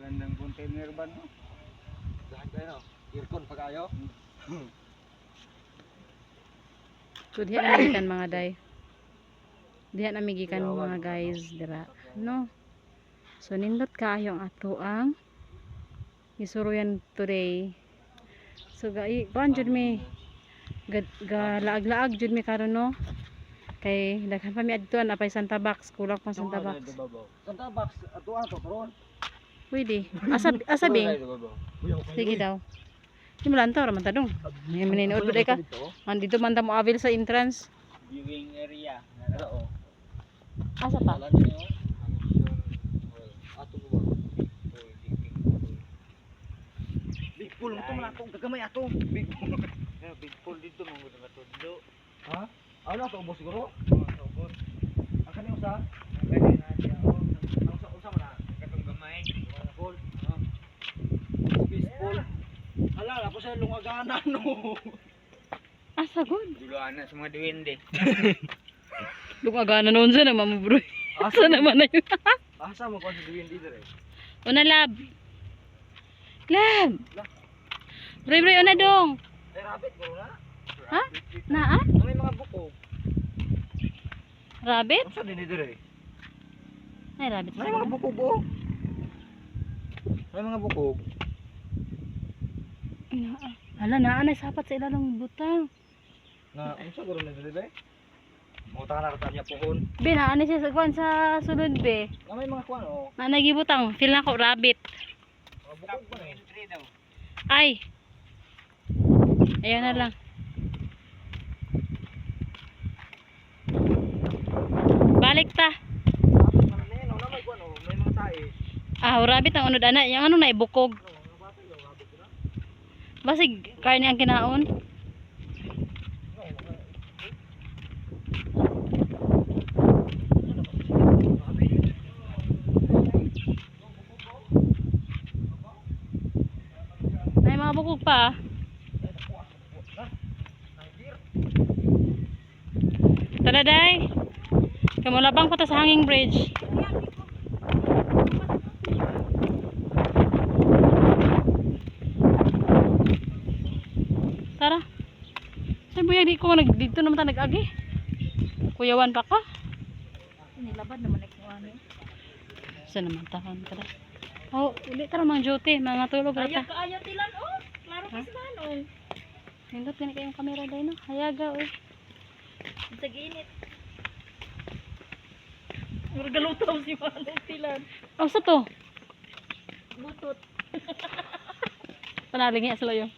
Andang container ba no? Dahan kayo no? Aircon pag ayaw. So diha na migikan mga day. Diha na migikan mga guys dira. No. So nindot kaayo ang ato ang isuruyan today. So kuan jud mi laag-laag jud mi karon no. Kay daghan pa mi adtuan apay Santa Box, kulang pang Santa Box. Santa Box atuan to karon. Pwede. Asabing. Sige daw. Di mo lang to raman tadong. May maninood ba ka? Andito man ta mo avail sa entrance. Viewing area. Oo. Asa pa? Ato mo ba? Big pool mo to man ato, gagamay ato. Big pool dito mo nga tudlo. Ha? Ano to ubos siguro? Ubos. Ang kanino sa? Gani na dia oh. Usa man na. Katong gamay. Pool. Space pool. Ala, ako sa lungagana no. Asa god? Duluan na sa mga duwende. Lugagana noon sa naman mo bro. Asa naman na yun? Asa mo ko sa duwin dito eh. Una lab. Lab. Bray bray una dong. Ay rabbit ko na. Ha? Naa? May mga buko. Rabbit? Unsa din dito eh? Ay rabbit. May mga bukog oh. May mga bukog. Naa. Hala naa na sapat sa ilalong butang. Na unsa guro na dito eh? Mo ta na ka niya pohon. Be naa na siya sa kuan sa sulod be. Na may mga kuan oh. Na nagibutang feel na ko rabbit. Mga bukog pa eh. Ay. Ayun na lang. Balik ta. Ano na may kuan oh, may mga tae. Ah, rabbit ang unod ana, yung ano na ibukog. Mga bata yung rabbit na. Basig karne ang kinaon. May mga bukog pa. Tara day. Kamulabang pa ta sa hanging bridge. Tara. Saan buya di ko dito naman ta nag-agi. Kuyawan pa ka. Nilabad naman ako ano. Saan naman ta kan tara. Oh, uli tara mang duty, mga tulog ra ta. Ayaw tilan oh. Klaro pa sa manong. Nindot gani kayong kamera day no. Hayaga oy. Sa ginit. Murgalutaw si manong tilan. Oh, sa to. Butot. Panaling niya sila yun.